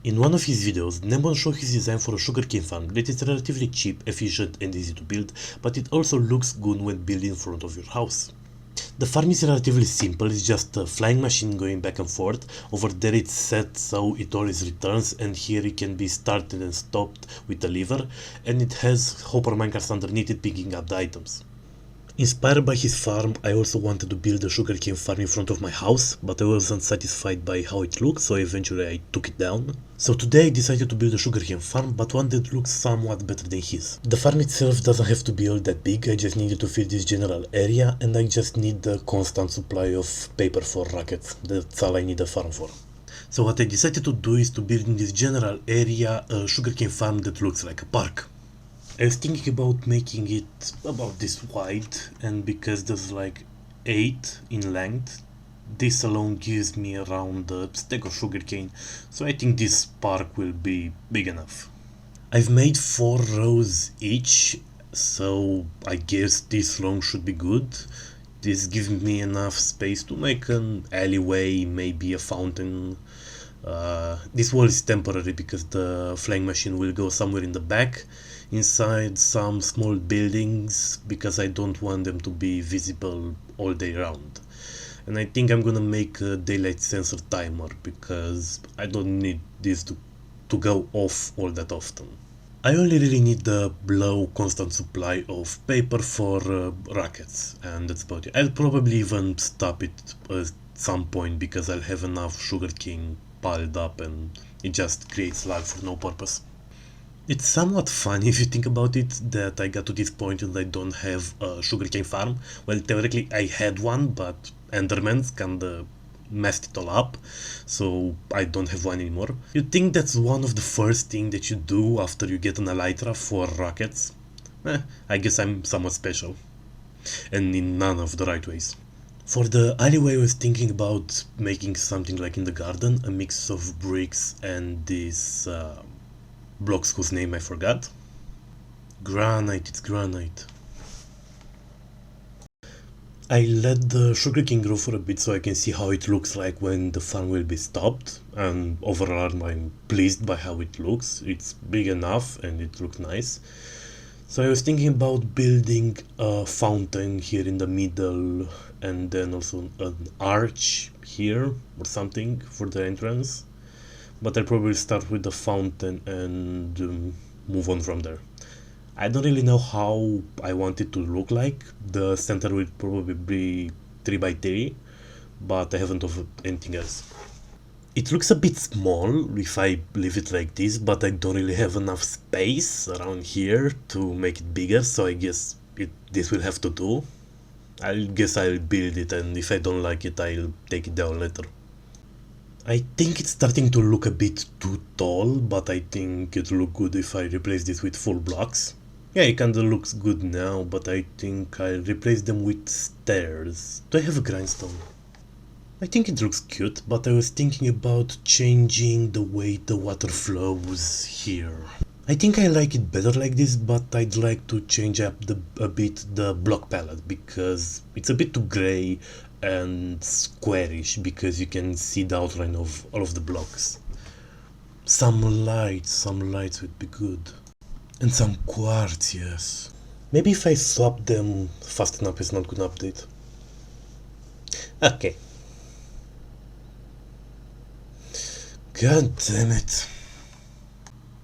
In one of his videos, Nemon showed his design for a sugarcane farm that is relatively cheap, efficient and easy to build, but it also looks good when built in front of your house. The farm is relatively simple, it's just a flying machine going back and forth. Over there it's set so it always returns, and here it can be started and stopped with a lever, and it has hopper minecarts underneath it picking up the items. Inspired by his farm, I also wanted to build a sugarcane farm in front of my house, but I wasn't satisfied by how it looked, so eventually I took it down. So today I decided to build a sugarcane farm, but one that looks somewhat better than his. The farm itself doesn't have to be all that big, I just needed to fill this general area, and I just need a constant supply of paper for rockets. That's all I need a farm for. So what I decided to do is to build in this general area a sugarcane farm that looks like a park. I was thinking about making it about this wide, and because there's like 8 in length, this alone gives me around a stack of sugarcane, so I think this park will be big enough. I've made 4 rows each, so I guess this long should be good. This gives me enough space to make an alleyway, maybe a fountain. This wall is temporary because the flying machine will go somewhere in the back, inside some small buildings, because I don't want them to be visible all day round. And I think I'm gonna make a daylight sensor timer because I don't need this to go off all that often. I only really need the low constant supply of paper for rockets, and that's about it. I'll probably even stop it at some point because I'll have enough sugarcane piled up and it just creates lag for no purpose. It's somewhat funny if you think about it that I got to this point and I don't have a sugarcane farm. Well, theoretically I had one, but Endermans kinda messed it all up, so I don't have one anymore. You'd think that's one of the first things that you do after you get an elytra for rockets. I guess I'm somewhat special, and in none of the right ways. For the alleyway I was thinking about making something like in the garden, a mix of bricks and these blocks whose name I forgot. Granite, it's granite. I let the sugarcane grow for a bit so I can see how it looks like when the farm will be stopped, and overall I'm pleased by how it looks. It's big enough and it looks nice. So I was thinking about building a fountain here in the middle, and then also an arch here or something for the entrance. But I'll probably start with the fountain and move on from there. I don't really know how I want it to look like. The center will probably be 3x3, but I haven't offered anything else. It looks a bit small if I leave it like this, but I don't really have enough space around here to make it bigger, so I guess this will have to do. I guess I'll build it, and if I don't like it, I'll take it down later. I think it's starting to look a bit too tall, but I think it'll look good if I replace this with full blocks. Yeah, it kinda looks good now, but I think I'll replace them with stairs. Do I have a grindstone? I think it looks cute, but I was thinking about changing the way the water flows here. I think I like it better like this, but I'd like to change up a bit the block palette, because it's a bit too grey and squarish, because you can see the outline of all of the blocks. Some lights would be good. And some quartz, yes. Maybe if I swap them fast enough, it's not gonna update. Okay. God damn it.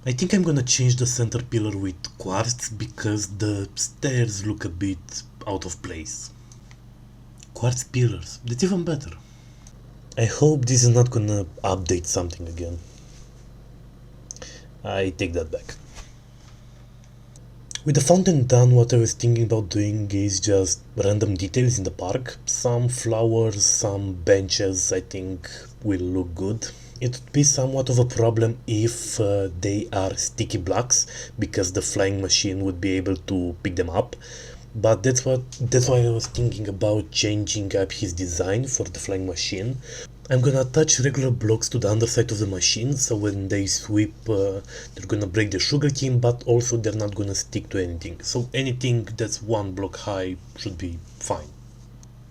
I think I'm gonna change the center pillar with quartz because the stairs look a bit out of place. Quartz pillars, that's even better. I hope this is not gonna update something again. I take that back. With the fountain done, what I was thinking about doing is just random details in the park. Some flowers, some benches I think will look good. It would be somewhat of a problem if they are sticky blocks, because the flying machine would be able to pick them up. But that's why I was thinking about changing up his design for the flying machine. I'm gonna attach regular blocks to the underside of the machine, so when they sweep they're gonna break the sugarcane, but also they're not gonna stick to anything. So anything that's 1 block high should be fine.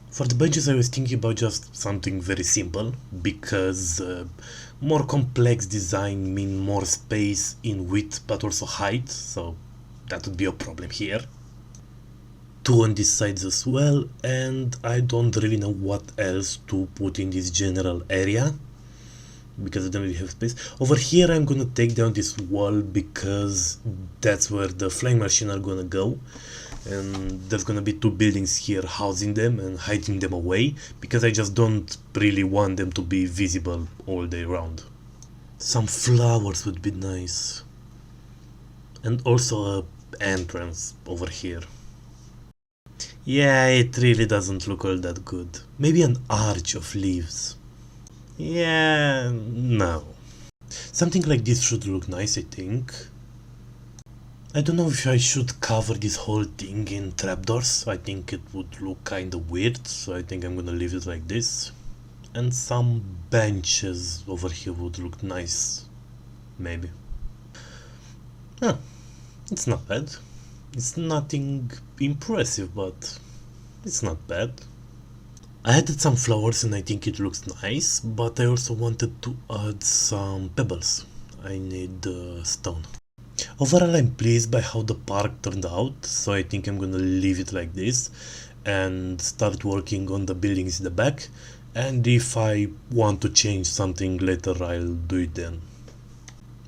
For the benches I was thinking about just something very simple, because More complex design mean more space in width but also height, so that would be a problem here. Two on these sides as well, and I don't really know what else to put in this general area because I don't really have space. Over here I'm gonna take down this wall because that's where the flying machine are gonna go, and there's gonna be two buildings here housing them and hiding them away because I just don't really want them to be visible all day round. Some flowers would be nice, and also a entrance over here. Yeah, it really doesn't look all that good. Maybe an arch of leaves. Yeah, no. Something like this should look nice, I think. I don't know if I should cover this whole thing in trapdoors. I think it would look kinda weird, so I think I'm gonna leave it like this. And some benches over here would look nice. Maybe. Huh. It's not bad. It's nothing impressive, but it's not bad. I added some flowers and I think it looks nice, but I also wanted to add some pebbles. I need stone. Overall, I'm pleased by how the park turned out, so I think I'm gonna leave it like this and start working on the buildings in the back, and if I want to change something later, I'll do it then.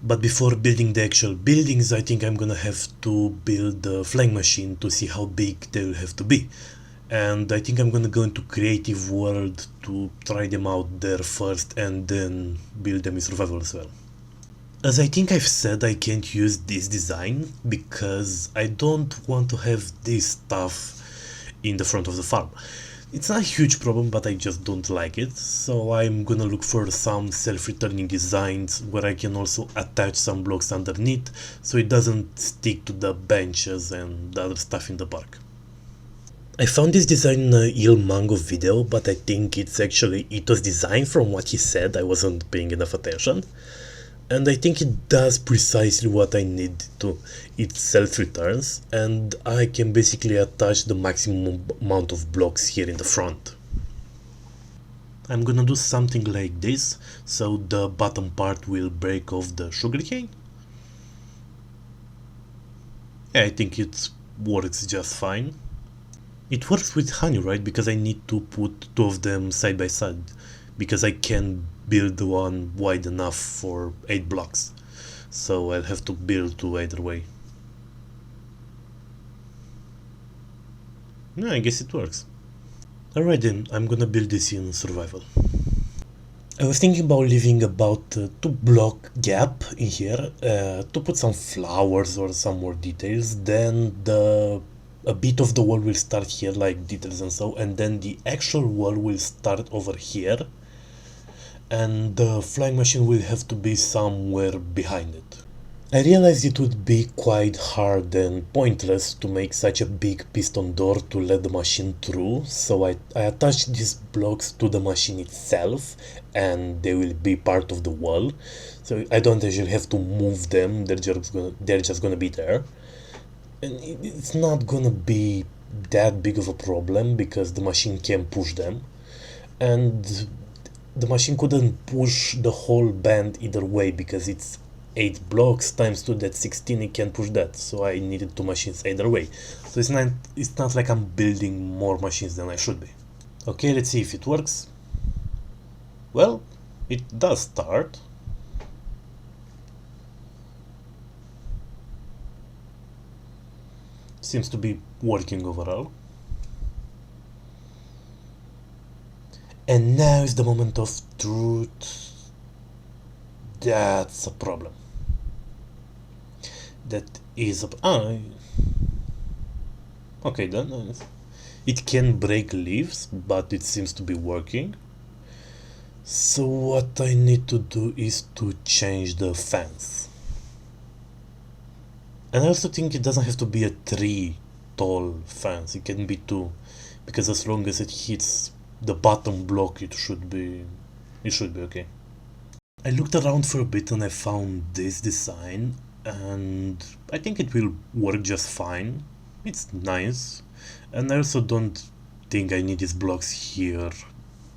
But before building the actual buildings, I think I'm gonna have to build the flying machine to see how big they will have to be. And I think I'm gonna go into creative world to try them out there first and then build them in survival as well. As I think I've said, I can't use this design because I don't want to have this stuff in the front of the farm. It's not a huge problem, but I just don't like it, so I'm gonna look for some self-returning designs where I can also attach some blocks underneath so it doesn't stick to the benches and the other stuff in the park. I found this design in a Il Mango video, but I think it's actually Ito's design from what he said. I wasn't paying enough attention. And I think it does precisely what I need to. It self-returns, and I can basically attach the maximum amount of blocks here in the front. I'm gonna do something like this, so the bottom part will break off the sugarcane. Yeah, I think it works just fine. It works with honey, right? Because I need to put two of them side by side, because I can build one wide enough for 8 blocks, so I'll have to build two either way. Yeah, I guess it works. Alright then, I'm gonna build this in survival. I was thinking about leaving about a 2-block gap in here to put some flowers or some more details, then a bit of the wall will start here like details and so, and then the actual wall will start over here, and the flying machine will have to be somewhere behind it. I realized it would be quite hard and pointless to make such a big piston door to let the machine through, so I attached these blocks to the machine itself and they will be part of the wall, so I don't actually have to move them, they're just gonna be there. And it's not gonna be that big of a problem because the machine can push them, and the machine couldn't push the whole band either way because it's 8 blocks times 2, that's 16, it can push that, so I needed 2 machines either way. So it's not like I'm building more machines than I should be. Okay, let's see if it works. Well, it does start. Seems to be working overall. And now is the moment of truth. That's a problem. That is a... okay then. It can break leaves, but it seems to be working. So what I need to do is to change the fence. And I also think it doesn't have to be a 3 tall fence, it can be 2, because as long as it hits the bottom block it should be okay. I looked around for a bit and I found this design, and I think it will work just fine. It's nice, and I also don't think I need these blocks here.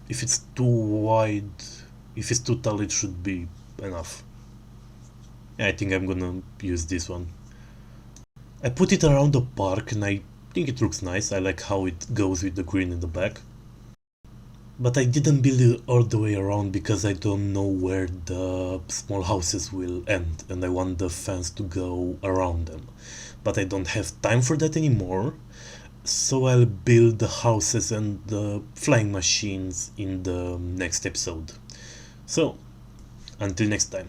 If it's too wide If it's too tall, it should be enough. I think I'm gonna use this one. I put it around the park and I think it looks nice. I like how it goes with the green in the back. But I didn't build it all the way around because I don't know where the small houses will end and I want the fence to go around them. But I don't have time for that anymore, so I'll build the houses and the flying machines in the next episode. So, until next time.